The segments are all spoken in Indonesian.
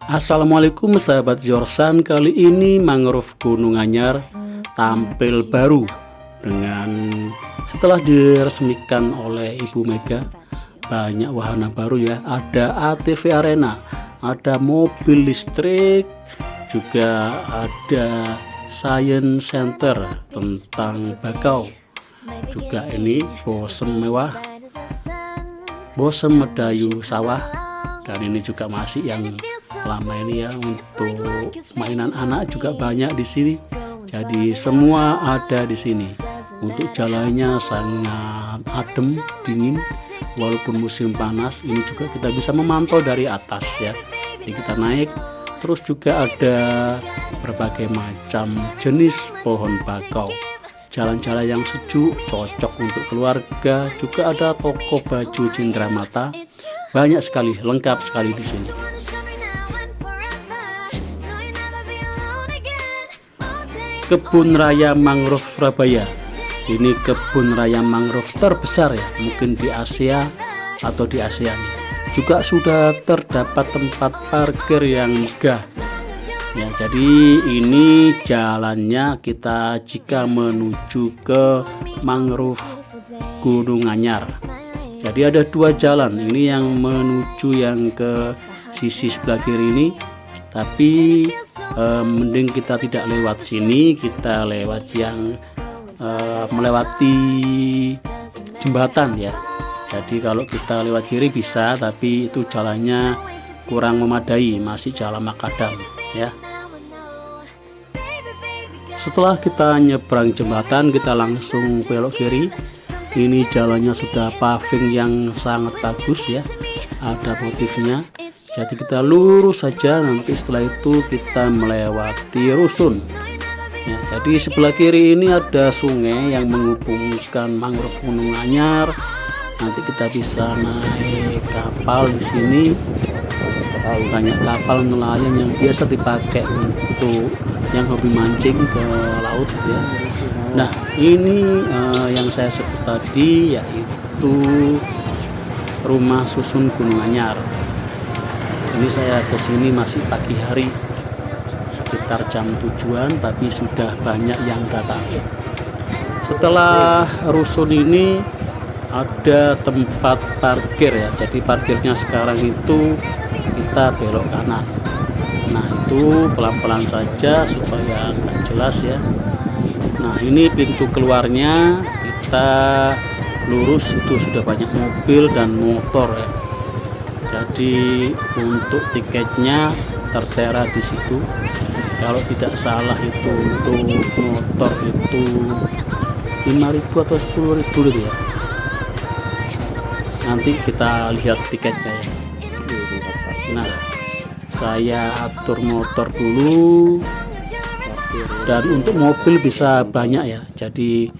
Assalamualaikum sahabat Jorsan, kali ini mangrove Gunung Anyar tampil baru dengan setelah diresmikan oleh Ibu Mega. Banyak wahana baru ya, ada ATV Arena, ada mobil listrik, juga ada Science Center tentang bakau, juga ini bosem mewah, bosem medayu sawah, dan ini juga masih yang lama ini ya. Untuk mainan anak juga banyak di sini, jadi semua ada di sini. Untuk jalannya sangat adem, dingin, walaupun musim panas. Ini juga kita bisa memantau dari atas ya, jadi kita naik. Terus juga ada berbagai macam jenis pohon bakau, jalan-jalan yang sejuk, cocok untuk keluarga. Juga ada toko baju Cindramata, banyak sekali, lengkap sekali di sini. Kebun Raya Mangrove Surabaya, ini kebun raya mangrove terbesar ya, mungkin di Asia atau di ASEAN. Juga sudah terdapat tempat parkir yang megah ya. Jadi ini jalannya kita jika menuju ke mangrove Gunung Anyar. Jadi ada dua jalan, ini yang menuju yang ke sisi sebelah kiri ini, tapi mending kita tidak lewat sini, kita lewat yang melewati jembatan ya. Jadi kalau kita lewat kiri bisa, tapi itu jalannya kurang memadai, masih jalan makadam ya. Setelah kita nyebrang jembatan, kita langsung belok kiri. Ini jalannya sudah paving yang sangat bagus ya, ada motifnya. Jadi kita lurus saja, nanti setelah itu kita melewati rusun ya. Jadi sebelah kiri ini ada sungai yang menghubungkan mangrove Gunung Anyar. Nanti kita bisa naik kapal di sini, banyak kapal nelayan yang biasa dipakai untuk yang hobi mancing ke laut ya. Nah ini yang saya sebut tadi, yaitu rumah susun Gunung Anyar. Ini saya kesini masih pagi hari, sekitar jam 7-an, tapi sudah banyak yang datang. Setelah rusun ini ada tempat parkir ya, jadi parkirnya sekarang itu kita belok kanan. Nah itu pelan-pelan saja supaya agak jelas ya. Nah ini pintu keluarnya, kita lurus itu sudah banyak mobil dan motor ya. Jadi untuk tiketnya tertera di situ. Kalau tidak salah itu untuk motor itu 5.000 atau 10.000 gitu ya. Nanti kita lihat tiketnya ya. Nah saya atur motor dulu, dan untuk mobil bisa banyak ya. Jadi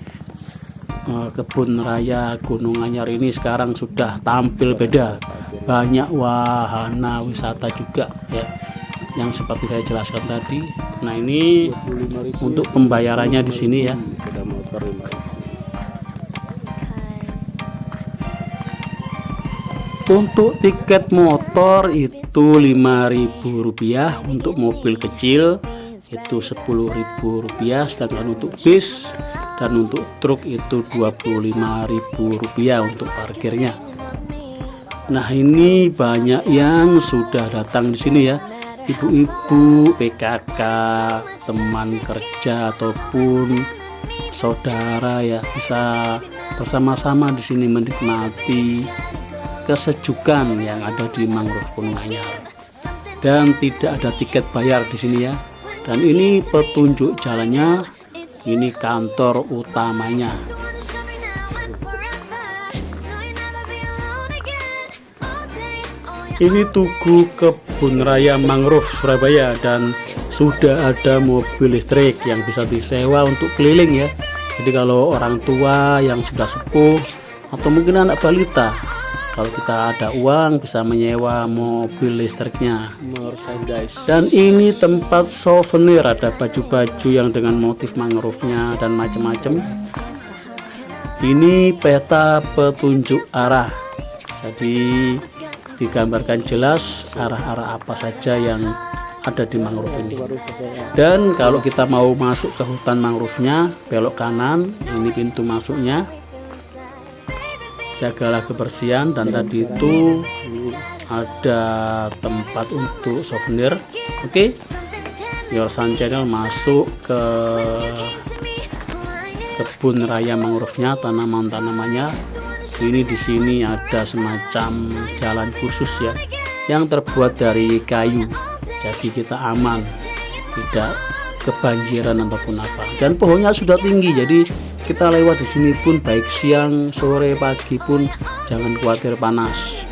kebun raya Gunung Anyar ini sekarang sudah tampil beda, banyak wahana wisata juga ya, yang seperti saya jelaskan tadi. Nah ini untuk pembayarannya di sini ya. Untuk tiket motor itu Rp5.000, untuk mobil kecil itu Rp10.000, sedangkan untuk bis dan untuk truk itu Rp25.000 untuk parkirnya. Nah ini banyak yang sudah datang di sini ya, ibu-ibu, PKK, teman kerja ataupun saudara ya, bisa bersama-sama di sini menikmati kesejukan yang ada di mangrove Gunung Anyar. Dan tidak ada tiket bayar di sini ya. Dan ini petunjuk jalannya, ini kantor utamanya. Ini Tugu Kebun Raya Mangrove Surabaya, dan sudah ada mobil listrik yang bisa disewa untuk keliling ya. Jadi kalau orang tua yang sudah sepuh atau mungkin anak balita, kalau kita ada uang bisa menyewa mobil listriknya. Dan ini tempat souvenir, ada baju-baju yang dengan motif mangrove-nya dan macam-macam. Ini peta petunjuk arah. Jadi digambarkan jelas arah-arah apa saja yang ada di mangrove ini. Dan kalau kita mau masuk ke hutan mangrove-nya, belok kanan, ini pintu masuknya. Jagalah kebersihan, dan tadi itu ada tempat untuk souvenir. Oke, Yorsan Channel masuk ke kebun raya mangrove-nya, tanaman-tanamannya. Ini di sini ada semacam jalan khusus ya, yang terbuat dari kayu. Jadi kita aman, tidak kebanjiran ataupun apa. Dan pohonnya sudah tinggi, jadi kita lewat di sini pun baik siang, sore, pagi pun jangan khawatir panas.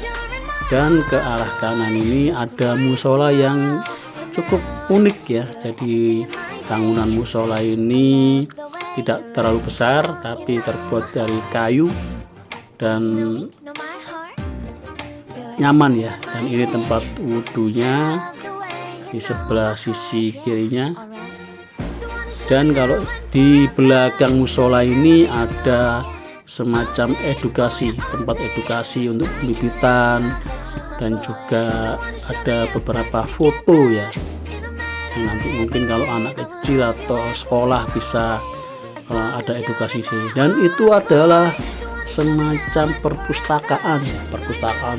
Dan ke arah kanan ini ada musola yang cukup unik ya. Jadi bangunan musola ini tidak terlalu besar, tapi terbuat dari kayu dan nyaman ya. Dan ini tempat wudhunya di sebelah sisi kirinya. Dan kalau di belakang musola ini ada semacam edukasi, tempat edukasi untuk pembibitan, dan juga ada beberapa foto ya, yang nanti mungkin kalau anak kecil atau sekolah bisa ada edukasi sini. Dan itu adalah semacam perpustakaan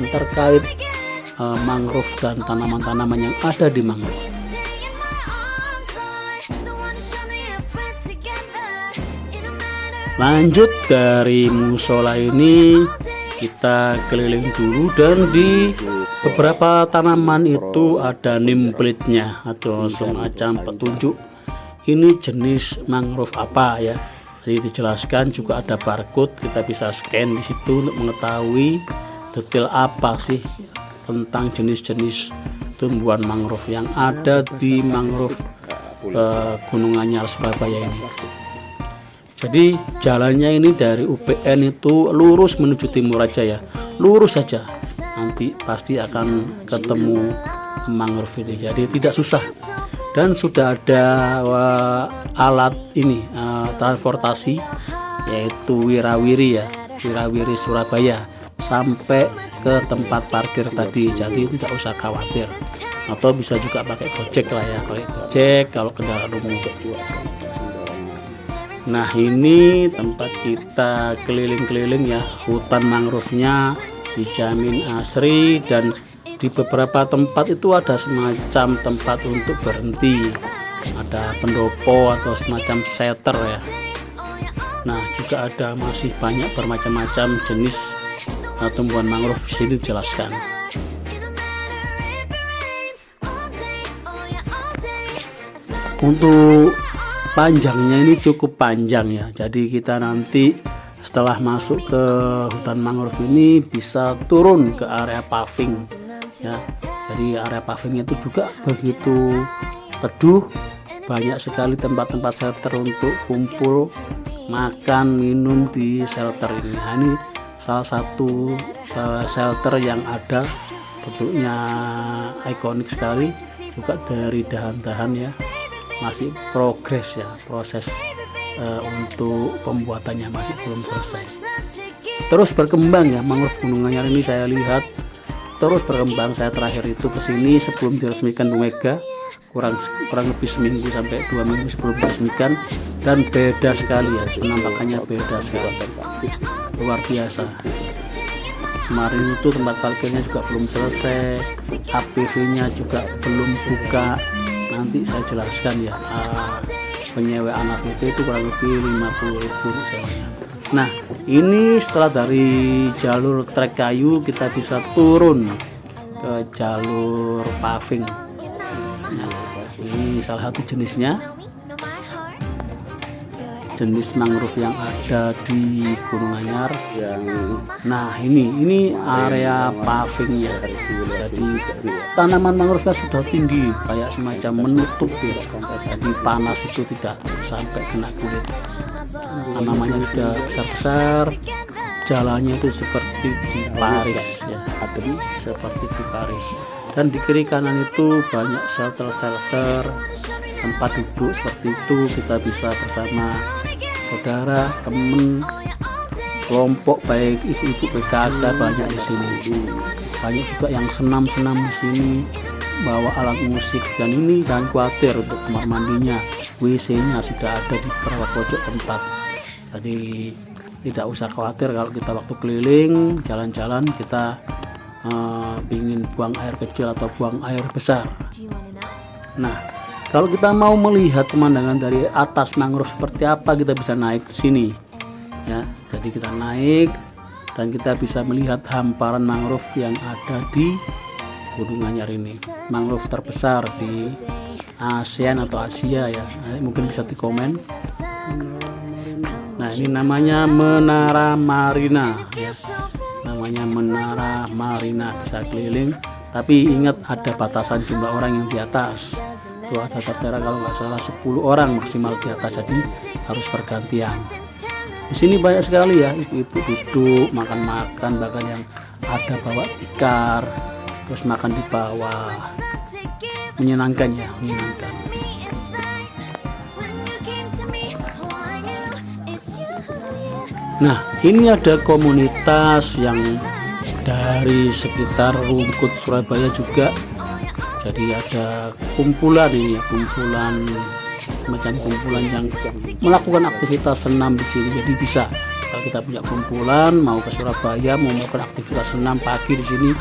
terkait mangrove dan tanaman-tanaman yang ada di mangrove. Lanjut dari musola ini kita keliling dulu, dan di beberapa tanaman itu ada nameplate-nya atau semacam petunjuk ini jenis mangrove apa ya. Jadi dijelaskan, juga ada barcode, kita bisa scan di situ untuk mengetahui detail apa sih tentang jenis-jenis tumbuhan mangrove yang ada di mangrove Gunung Anyar Surabaya ini. Jadi jalannya ini dari UPN itu lurus menuju timur aja ya, lurus saja, nanti pasti akan ketemu mangrove ini. Jadi tidak susah, dan sudah ada alat ini transportasi, yaitu Wirawiri ya, Wirawiri Surabaya, sampai ke tempat parkir tadi. Jadi tidak usah khawatir, atau bisa juga pakai Gojek lah ya, pakai Gojek kalau kendaraan umum. Nah, ini tempat kita keliling-keliling ya, hutan mangrove-nya dijamin asri, dan di beberapa tempat itu ada semacam tempat untuk berhenti, ada pendopo atau semacam shelter ya. Nah, juga ada masih banyak bermacam-macam jenis tumbuhan mangrove di sini dijelaskan. Untuk panjangnya ini cukup panjang ya, jadi kita nanti setelah masuk ke hutan mangrove ini bisa turun ke area paving ya. Jadi area pavingnya itu juga begitu teduh, banyak sekali tempat-tempat shelter untuk kumpul, makan, minum di shelter ini. Nah, ini salah satu shelter yang ada, bentuknya ikonik sekali, juga dari dahan-dahan ya, masih progres ya, proses untuk pembuatannya masih belum selesai. Terus berkembang ya, mangrove Gunung Anyar ini saya lihat terus berkembang. Saya terakhir itu kesini sebelum diresmikan Bu Mega, kurang lebih seminggu sampai 2 minggu sebelum diresmikan, dan beda sekali ya, penampakannya beda sekali, luar biasa. Kemarin itu tempat parkirnya juga belum selesai, APV-nya juga belum buka. Nanti saya jelaskan ya, penyewaan APV itu kurang lebih 50.000 misalnya. Nah, ini setelah dari jalur trek kayu kita bisa turun ke jalur paving. Nah, ini salah satu jenisnya, jenis mangrove yang ada di Gunung Anyar. Nah, ini area pavingnya. Jadi tanaman mangrove sudah tinggi, kayak semacam menutup ya, jadi panas itu tidak sampai kena kulit. Tanamannya sudah besar-besar, jalannya itu seperti di Paris ya, seperti di Paris. Dan di kiri kanan itu banyak shelter-shelter, tempat duduk seperti itu, kita bisa bersama saudara, teman, kelompok baik ibu-ibu PKK banyak di sini. Banyak juga yang senam-senam di sini, bawa alat musik, dan ini jangan khawatir untuk kamar mandinya, WC-nya sudah ada di beberapa pojok tempat. Jadi tidak usah khawatir kalau kita waktu keliling jalan-jalan kita ingin buang air kecil atau buang air besar. Nah, kalau kita mau melihat pemandangan dari atas mangrove seperti apa, kita bisa naik ke sini ya. Jadi kita naik dan kita bisa melihat hamparan mangrove yang ada di Gunung Anyar ini, mangrove terbesar di ASEAN atau Asia ya. Mungkin bisa di komen. Nah, ini namanya Menara Marina ya. Namanya Menara Marina, bisa keliling, tapi ingat ada batasan jumlah orang yang di atas. Itu ada tertera kalau nggak salah 10 orang maksimal di atas, jadi harus bergantian. Di sini banyak sekali ya ibu-ibu duduk makan-makan, bahkan yang ada bawa tikar terus makan di bawah. Menyenangkan ya, menyenangkan. Nah, ini ada komunitas yang dari sekitar Rungkut Surabaya juga. Jadi ada kumpulan ini, kumpulan yang melakukan aktivitas senam di sini. Jadi bisa kalau kita punya kumpulan mau ke Surabaya mau melakukan aktivitas senam pagi di sini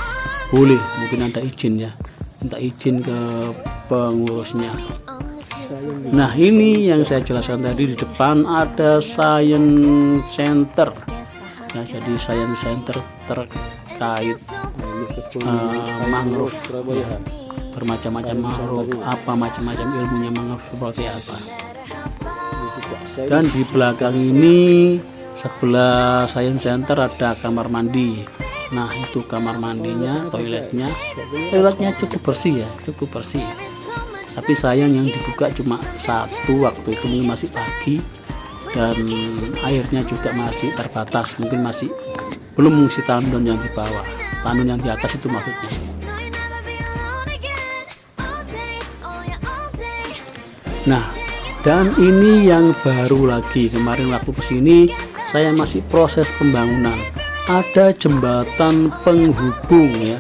boleh, mungkin ada izin ya, minta izin ke pengurusnya. Nah, ini yang saya jelaskan tadi, di depan ada Science Center ya, jadi Science Center terkait mangrove ya, bermacam-macam mangrove, apa macam-macam ilmunya mangrove seperti apa. Dan di belakang ini sebelah Science Center ada kamar mandi. Nah, itu kamar mandinya, toiletnya cukup bersih ya, cukup bersih. Tapi sayang yang dibuka cuma satu, waktu itu mungkin masih pagi, dan airnya juga masih terbatas, mungkin masih belum mengisi tandon yang di bawah, tandon yang di atas itu maksudnya. Nah, dan ini yang baru lagi, kemarin waktu kesini saya masih proses pembangunan. Ada jembatan penghubung ya.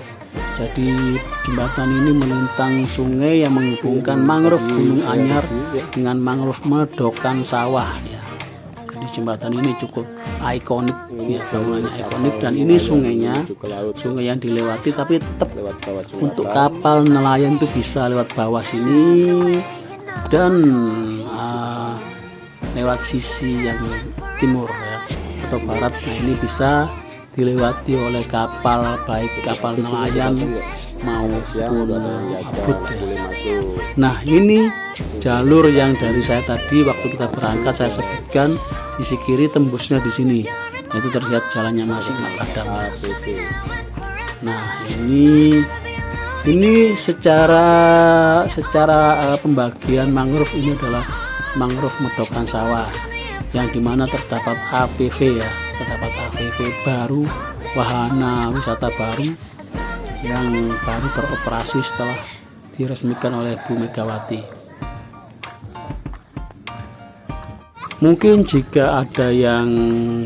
Jadi jembatan ini melintang sungai yang menghubungkan mangrove Gunung Anyar dengan mangrove Medokan Sawah ya. Jadi jembatan ini cukup ikonik ya, bangunannya ikonik, dan ini sungainya, sungai yang dilewati, tapi tetap untuk kapal nelayan itu bisa lewat bawah sini dan lewat sisi yang timur ya, atau barat. Nah, ini bisa dilewati oleh kapal, baik kapal nelayan maupun abut ya. Nah, ini jalur yang dari saya tadi waktu kita berangkat saya sebutkan, sisi kiri tembusnya di sini. Nah, itu terlihat jalannya masih makadam. Nah, ini secara pembagian mangrove ini adalah mangrove Medokan Sawah, yang dimana terdapat APV ya, terdapat APV baru, wahana wisata baru yang baru beroperasi setelah diresmikan oleh Bu Megawati. Mungkin jika ada yang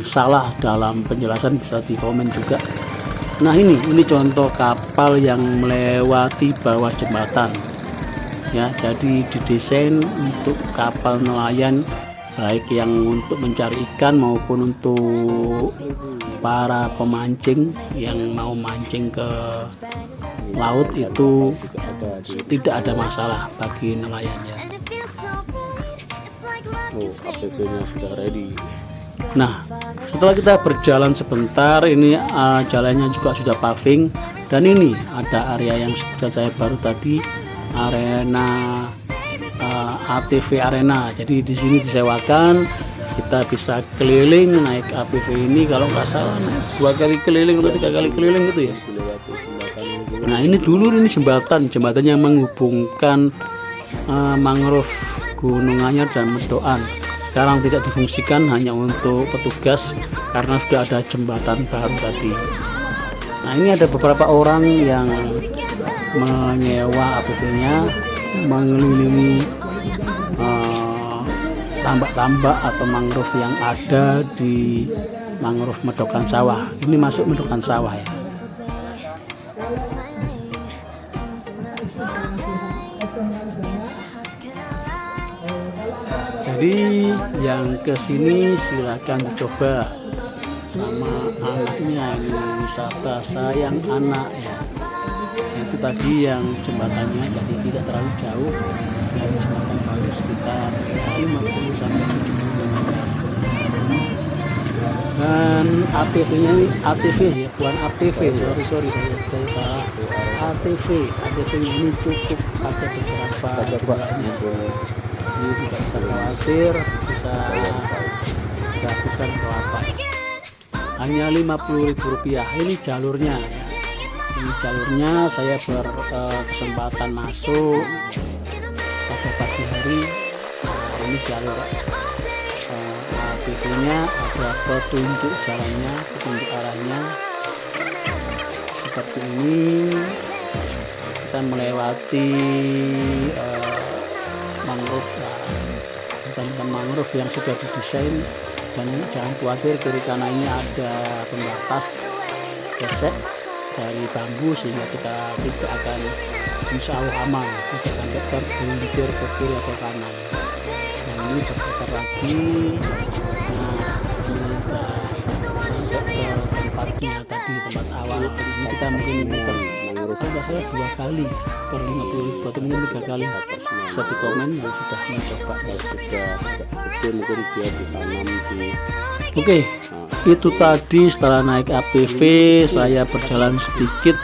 salah dalam penjelasan bisa di komen juga. Nah, ini contoh kapal yang melewati bawah jembatan ya. Jadi didesain untuk kapal nelayan, baik yang untuk mencari ikan maupun untuk para pemancing yang mau mancing ke laut, itu tidak ada masalah bagi nelayan ya. APV-nya sudah ready. Nah, setelah kita berjalan sebentar, ini jalannya juga sudah paving, dan ini ada area yang sudah saya baru tadi, arena ATV Arena. Jadi di sini disewakan, kita bisa keliling naik ATV ini, kalau nggak salah 2 kali keliling atau 3 kali keliling gitu ya. Nah, ini dulu ini jembatannya menghubungkan mangrove Gunung Anyar dan Medokan. Sekarang tidak difungsikan, hanya untuk petugas karena sudah ada jembatan baru tadi. Nah, ini ada beberapa orang yang menyewa ATV-nya mengelilingi tambak-tambak atau mangrove yang ada di mangrove Medokan Sawah. Ini masuk Medokan Sawah ya. Jadi yang kesini silakan dicoba sama anaknya. Ini wisata sayang anak ya. Itu tadi yang jembatannya, jadi tidak terlalu jauh dari jembatan baru, sekitar 50 sampai 70 meter. Dan ATV-nya ini ATV ya, bukan ATV, sorry saya salah. ATV-nya ini cukup pakai beberapa bulannya. Jadi tidak usah khawatir bisa kehabisan kelapa. Hanya Rp50.000. Ini jalurnya ya. Ini jalurnya saya berkesempatan masuk pada pagi hari. Ini jalur ATV-nya, ada petunjuk jalannya, petunjuk arahnya seperti ini. Kita melewati mangrove, hutan mangrove yang sudah didesain, dan jangan khawatir kiri kanannya ada pembatas gesek dari bambu sehingga kita tidak akan, insya Allah aman, tidak sampai tergelincir ke kiri atau kanan. Nah ini berputar lagi. Nah ini sudah sampai ke tempatnya tadi, tempat awal. Ini kita mungkin muter kalau saya 2 kali per 50.000 atau mungkin 3 kali. Bisa di komen yang sudah mencoba. Sudah mungkin dia ditanam di. Oke, itu tadi setelah naik ATV saya berjalan sedikit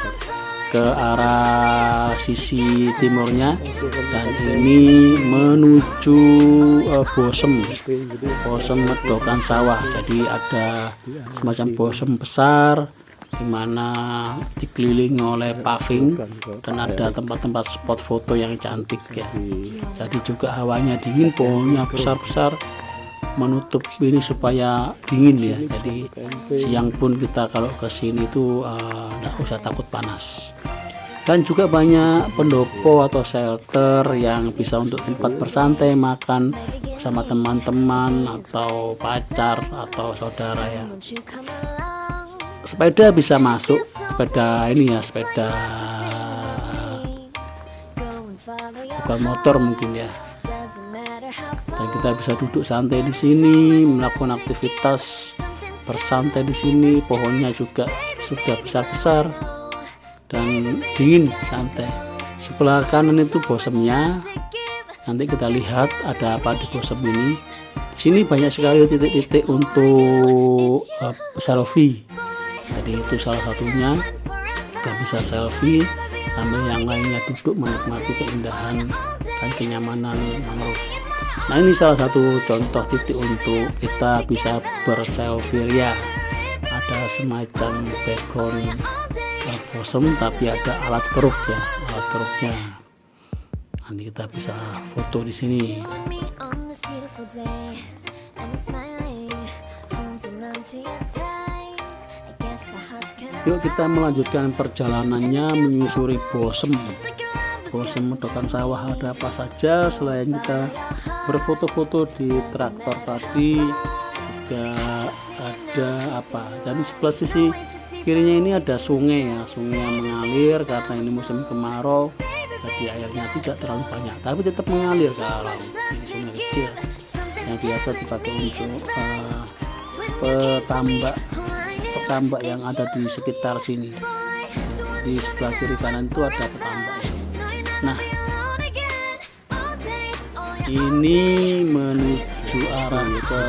ke arah sisi timurnya, dan ini menuju Bosem Medokan Sawah. Jadi ada semacam bosem besar di mana dikelilingi oleh paving dan ada tempat-tempat spot foto yang cantik ya. Jadi juga hawanya dingin, pohonnya besar-besar menutup ini supaya dingin ya. Jadi siang pun kita kalau ke sini tuh nggak usah takut panas. Dan juga banyak pendopo atau shelter yang bisa untuk tempat bersantai, makan bersama teman-teman atau pacar atau saudara ya. Sepeda bisa masuk, sepeda ini ya, sepeda bukan motor mungkin ya. Dan kita bisa duduk santai di sini, melakukan aktivitas bersantai di sini. Pohonnya juga sudah besar-besar dan dingin, santai. Sebelah kanan itu bosemnya. Nanti kita lihat ada apa di bosem ini. Di sini banyak sekali titik-titik untuk selfie. Jadi itu salah satunya, kita bisa selfie sambil yang lainnya duduk menikmati keindahan dan kenyamanan mangrove. Nah ini salah satu contoh titik untuk kita bisa berselfie ya. Ada semacam background bosem tapi ada alat keruk ya, alat keruknya. Nanti kita bisa foto di sini. Yuk kita melanjutkan perjalanannya menyusuri Bosem Medokan Sawah. Ada apa saja selain kita berfoto-foto di traktor tadi, juga ada apa. Dan di sebelah sisi kirinya ini ada sungai ya, sungai yang mengalir karena ini musim kemarau. Jadi airnya tidak terlalu banyak, tapi tetap mengalir ke laut. Ini sungai kecil yang biasa dipakai untuk petambak yang ada di sekitar sini. Di sebelah kiri kanan itu ada petambak ya. Nah ini menuju arah ke,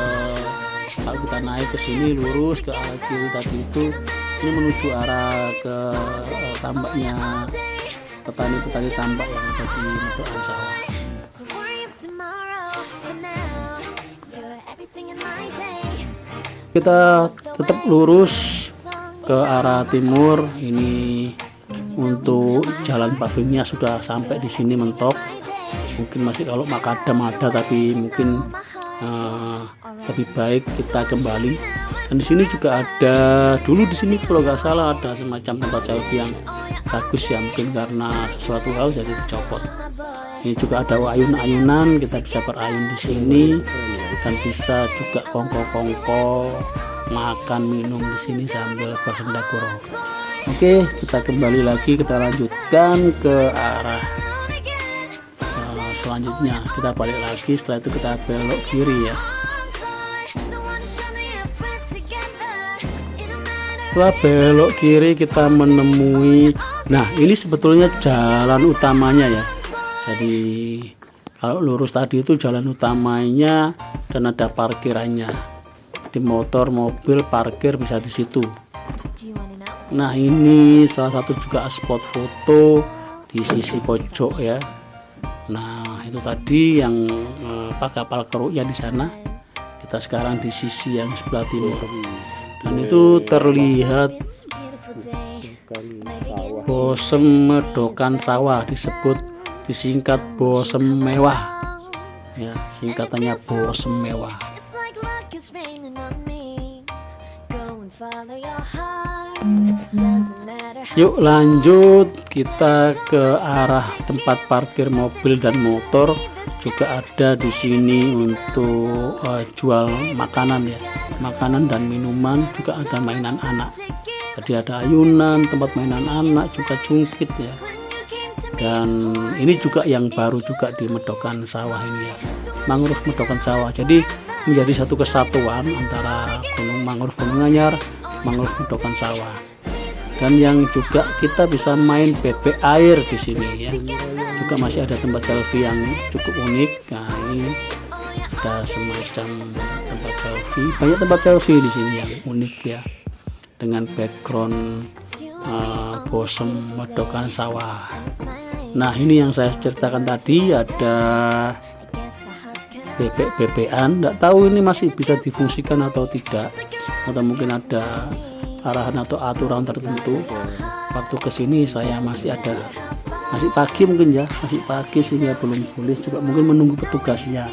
kalau kita naik ke sini lurus ke arah kiri tadi itu, ini menuju arah ke tambaknya petani tambak yang ada di Medokan Sawah. Kita tetap lurus ke arah timur. Ini untuk jalan pavingnya sudah sampai di sini mentok. Mungkin masih kalau makadam ada, tapi mungkin lebih baik kita kembali. Dan di sini juga ada, dulu di sini kalau nggak salah ada semacam tempat selfie yang bagus ya, mungkin karena sesuatu hal jadi dicopot. Ini juga ada ayun-ayunan, kita bisa berayun di sini dan bisa juga kongko-kongko makan minum di sini sambil berhendakuro. Oke, kita kembali lagi, kita lanjutkan ke arah selanjutnya. Kita balik lagi, setelah itu kita belok kiri ya. Setelah belok kiri kita menemui, nah ini sebetulnya jalan utamanya ya. Jadi kalau lurus tadi itu jalan utamanya dan ada parkirannya. Di motor, mobil parkir bisa di situ. Nah ini salah satu juga spot foto di sisi pojok ya. Nah itu tadi yang kapal keruknya di sana. Kita sekarang di sisi yang sebelah timur. Dan itu terlihat Bosem Medokan Sawah, disingkat Bosem Mewah ya, singkatannya Bosem Mewah. Yuk lanjut, kita ke arah tempat parkir mobil dan motor. Juga ada di sini untuk jual makanan ya, makanan dan minuman, juga ada mainan anak. Jadi ada ayunan, tempat mainan anak, juga jungkit ya. Dan ini juga yang baru juga di Medokan Sawah ini ya, mangrove Medokan Sawah. Jadi menjadi satu kesatuan antara Gunung Mangrove Gunung Anyar, mangrove Medokan Sawah. Dan yang juga kita bisa main bebek air di sini ya. Juga masih ada tempat selfie yang cukup unik. Nah ini ada semacam tempat selfie, banyak tempat selfie di sini yang unik ya, dengan background Bosem Medokan Sawah. Nah ini yang saya ceritakan tadi, ada bebek-bebekan, nggak tahu ini masih bisa difungsikan atau tidak, atau mungkin ada arahan atau aturan tertentu. Waktu kesini saya masih pagi mungkin ya, masih pagi sehingga belum boleh, juga mungkin menunggu petugasnya.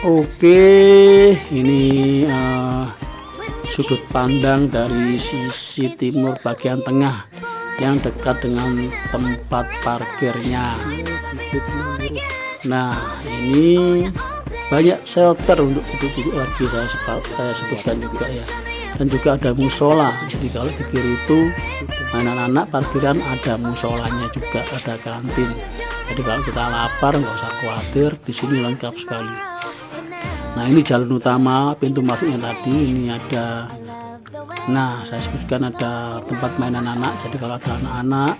Oke, ini sudut pandang dari sisi timur bagian tengah yang dekat dengan tempat parkirnya. Nah ini banyak shelter untuk duduk-duduk lagi, saya sebutkan juga ya. Dan juga ada musola. Jadi kalau di kiri itu anak-anak parkiran, ada musolanya juga, ada kantin. Jadi kalau kita lapar nggak usah khawatir, di sini lengkap sekali. Nah ini jalan utama, pintu masuknya tadi ini ada. Nah saya sebutkan ada tempat mainan anak. Jadi kalau ada anak-anak,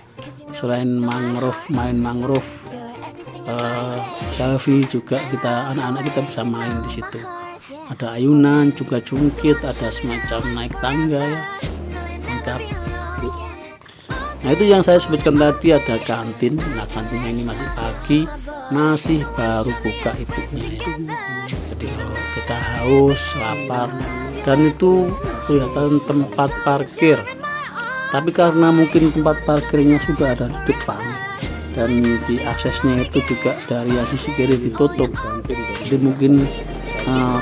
selain mangrove, main mangrove, selfie juga, kita anak-anak kita bisa main di situ. Ada ayunan, juga jungkit, ada semacam naik tangga ya, lengkap. Nah itu yang saya sebutkan tadi, ada kantin. Nah kantinnya ini masih pagi, masih baru buka ibunya ya. Jadi kalau kita haus, lapar, dan itu kelihatan tempat parkir. Tapi karena mungkin tempat parkirnya sudah ada di depan dan di aksesnya itu juga dari sisi kiri ditutup, jadi mungkin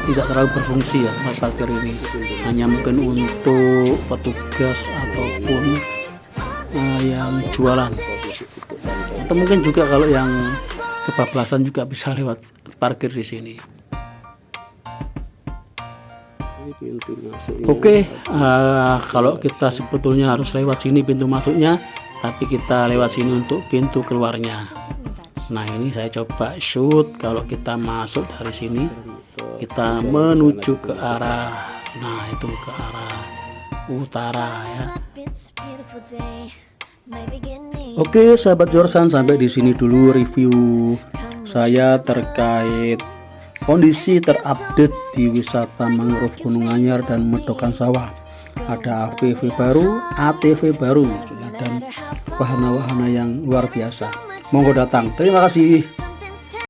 tidak terlalu berfungsi ya tempat parkir ini, hanya mungkin untuk petugas ataupun yang jualan, atau mungkin juga kalau yang kebablasan juga bisa lewat parkir di sini. Oke, kalau kita sebetulnya harus lewat sini pintu masuknya, tapi kita lewat sini untuk pintu keluarnya. Nah ini saya coba shoot, kalau kita masuk dari sini kita menuju ke arah, nah itu ke arah utara ya. Oke sahabat Jorsan, sampai di sini dulu review saya terkait kondisi terupdate di wisata mangrove Gunung Anyar dan Medokan Sawah. Ada ATV baru, dan wahana-wahana yang luar biasa. Monggo datang. Terima kasih.